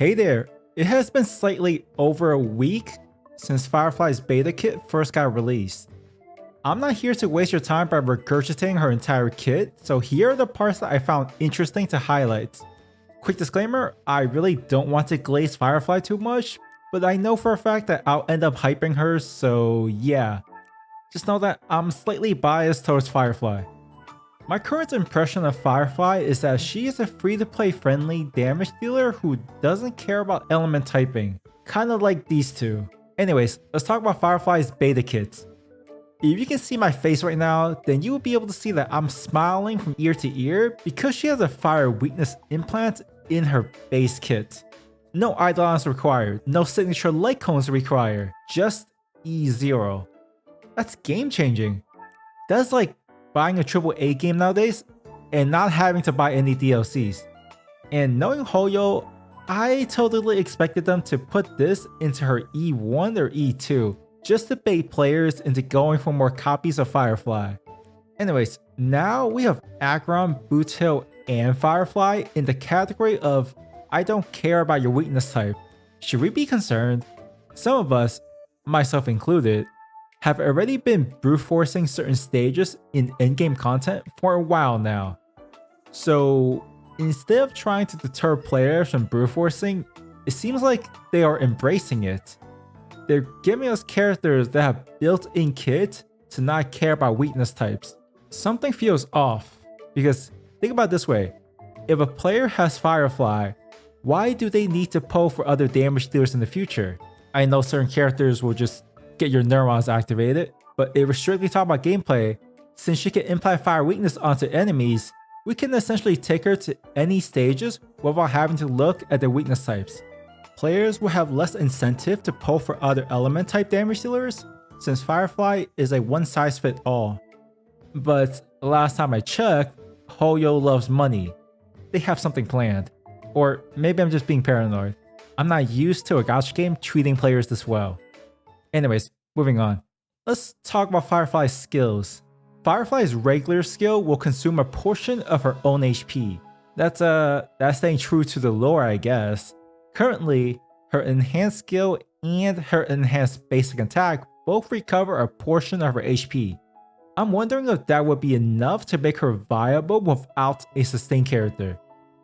Hey there, it has been slightly over a week since Firefly's beta kit first got released. I'm not here to waste your time by regurgitating her entire kit, so here are the parts that I found interesting to highlight. Quick disclaimer, I really don't want to glaze Firefly too much, but I know for a fact that I'll end up hyping her, so yeah. Just know that I'm slightly biased towards Firefly. My current impression of Firefly is that she is a free-to-play friendly damage dealer who doesn't care about element typing, kinda like these two. Anyways, let's talk about Firefly's beta kit. If you can see my face right now, then you will be able to see that I'm smiling from ear to ear because she has a fire weakness implant in her base kit. No Eidolons required, no signature light cones required, just E0. That's game changing. That's like buying a AAA game nowadays and not having to buy any DLCs. And knowing Hoyo, I totally expected them to put this into her E1 or E2 just to bait players into going for more copies of Firefly. Anyways, now we have Aggron, Boots Hill, and Firefly in the category of I don't care about your weakness type. Should we be concerned? Some of us, myself included, have already been brute forcing certain stages in in-game content for a while now. So instead of trying to deter players from brute forcing, it seems like they are embracing it. They're giving us characters that have built-in kit to not care about weakness types. Something feels off, because think about it this way, if a player has Firefly, why do they need to pull for other damage dealers in the future? I know certain characters will just get your neurons activated, but if we're strictly talking about gameplay, since she can implant fire weakness onto enemies, we can essentially take her to any stages without having to look at their weakness types. Players will have less incentive to pull for other element type damage dealers, since Firefly is a one-size-fits-all. But last time I checked, Hoyo loves money. They have something planned. Or maybe I'm just being paranoid. I'm not used to a gacha game treating players this well. Anyways, moving on. Let's talk about Firefly's skills. Firefly's regular skill will consume a portion of her own HP. That's staying true to the lore, I guess. Currently, her enhanced skill and her enhanced basic attack both recover a portion of her HP. I'm wondering if that would be enough to make her viable without a sustain character.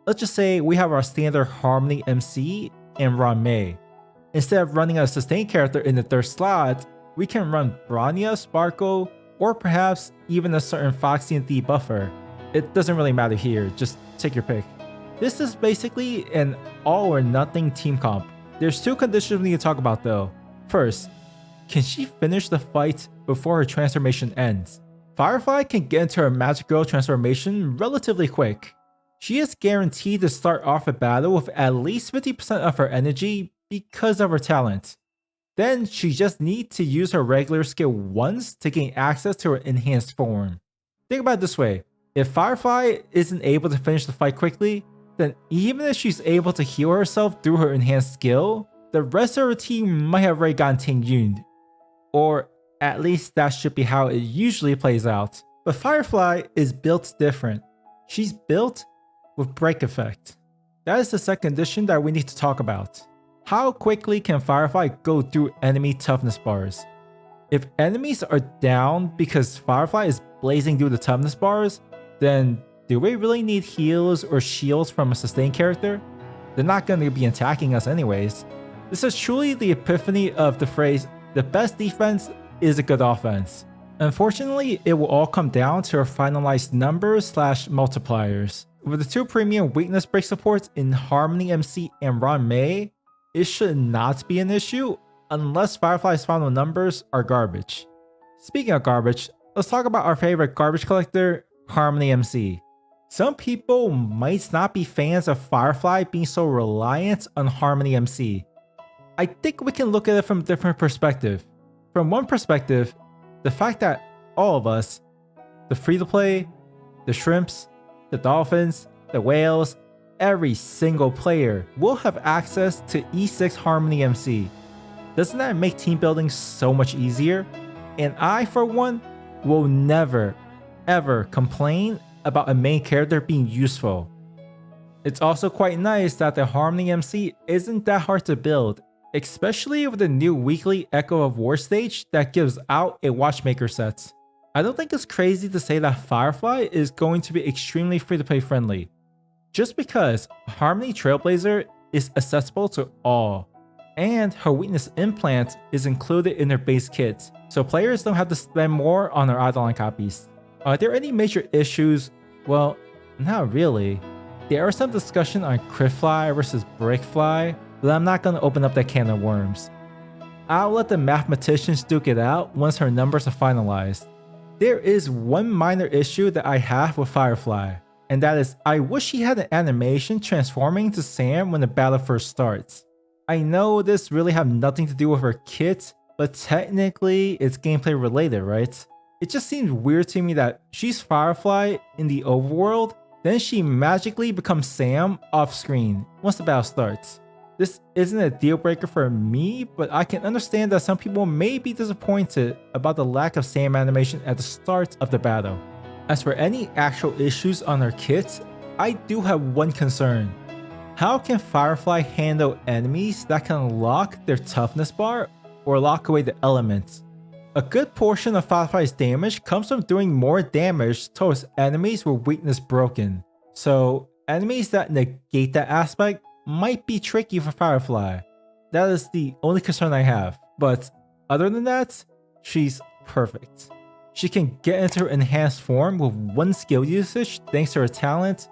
Let's just say we have our standard Harmony MC and Ranmei. Instead of running a sustain character in the third slot, we can run Bronya, Sparkle, or perhaps even a certain Foxy and debuffer. It doesn't really matter here, just take your pick. This is basically an all or nothing team comp. There's two conditions we need to talk about though. First, can she finish the fight before her transformation ends? Firefly can get into her Magic Girl transformation relatively quick. She is guaranteed to start off a battle with at least 50% of her energy because of her talent. Then she just needs to use her regular skill once to gain access to her enhanced form. Think about it this way, if Firefly isn't able to finish the fight quickly, then even if she's able to heal herself through her enhanced skill, the rest of her team might have already gotten Ting-Yuned. Or at least that should be how it usually plays out. But Firefly is built different. She's built with break effect. That is the second condition that we need to talk about. How quickly can Firefly go through enemy toughness bars? If enemies are down because Firefly is blazing through the toughness bars, then do we really need heals or shields from a sustain character? They're not going to be attacking us anyways. This is truly the epiphany of the phrase, the best defense is a good offense. Unfortunately, it will all come down to our finalized numbers / multipliers. With the two premium weakness break supports in Harmony MC and Ranmei, it should not be an issue unless Firefly's final numbers are garbage. Speaking of garbage, let's talk about our favorite garbage collector, Harmony MC. Some people might not be fans of Firefly being so reliant on Harmony MC. I think we can look at it from a different perspective. From one perspective, the fact that all of us, the free-to-play, the shrimps, the dolphins, the whales, every single player will have access to E6 Harmony MC. Doesn't that make team building so much easier? And I, for one, will never, ever complain about a main character being useful. It's also quite nice that the Harmony MC isn't that hard to build, especially with the new weekly Echo of War stage that gives out a watchmaker set. I don't think it's crazy to say that Firefly is going to be extremely free-to-play friendly, just because Harmony Trailblazer is accessible to all, and her weakness implant is included in her base kit, so players don't have to spend more on their Eidolon copies. Are there any major issues? Well, not really. There are some discussion on Critfly versus Breakfly, but I'm not going to open up that can of worms. I'll let the mathematicians duke it out once her numbers are finalized. There is one minor issue that I have with Firefly, and that is I wish she had an animation transforming to Sam when the battle first starts. I know this really have nothing to do with her kit, but technically it's gameplay related, right? It just seems weird to me that she's Firefly in the overworld, then she magically becomes Sam off screen once the battle starts. This isn't a deal breaker for me, but I can understand that some people may be disappointed about the lack of Sam animation at the start of the battle. As for any actual issues on her kit, I do have one concern. How can Firefly handle enemies that can lock their toughness bar or lock away the elements? A good portion of Firefly's damage comes from doing more damage towards enemies with weakness broken. So enemies that negate that aspect might be tricky for Firefly. That is the only concern I have. But other than that, she's perfect. She can get into her enhanced form with one skill usage thanks to her talent,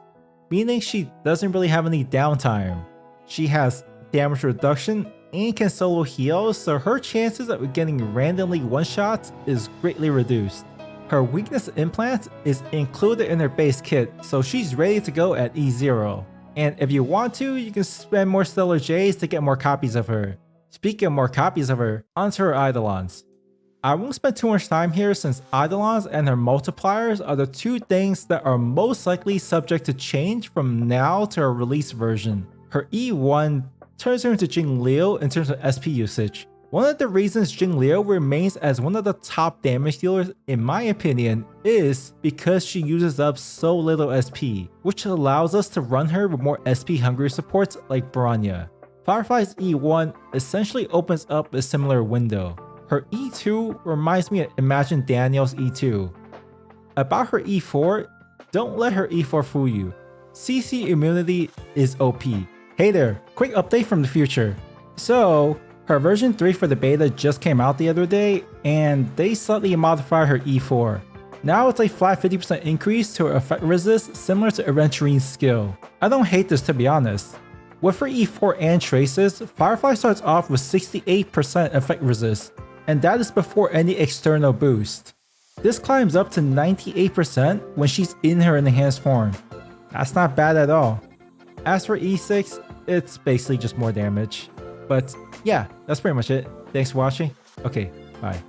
meaning she doesn't really have any downtime. She has damage reduction and can solo heal, so her chances of getting randomly one-shots is greatly reduced. Her weakness implant is included in her base kit, so she's ready to go at E0. And if you want to, you can spend more Stellar J's to get more copies of her. Speaking of more copies of her, onto her Eidolons. I won't spend too much time here since Eidolons and her multipliers are the two things that are most likely subject to change from now to her release version. Her E1 turns her into Jing Liu in terms of SP usage. One of the reasons Jing Liu remains as one of the top damage dealers in my opinion is because she uses up so little SP, which allows us to run her with more SP hungry supports like Bronya. Firefly's E1 essentially opens up a similar window. Her E2 reminds me of Imagine Daniel's E2. About her E4, don't let her E4 fool you. CC immunity is OP. Hey there, quick update from the future. So, her version 3 for the beta just came out the other day, and they slightly modified her E4. Now it's a flat 50% increase to her effect resist similar to Aventurine's skill. I don't hate this to be honest. With her E4 and traces, Firefly starts off with 68% effect resist, and that is before any external boost. This climbs up to 98% when she's in her enhanced form. That's not bad at all. As for E6, it's basically just more damage. But yeah, that's pretty much it. Thanks for watching. Okay, bye.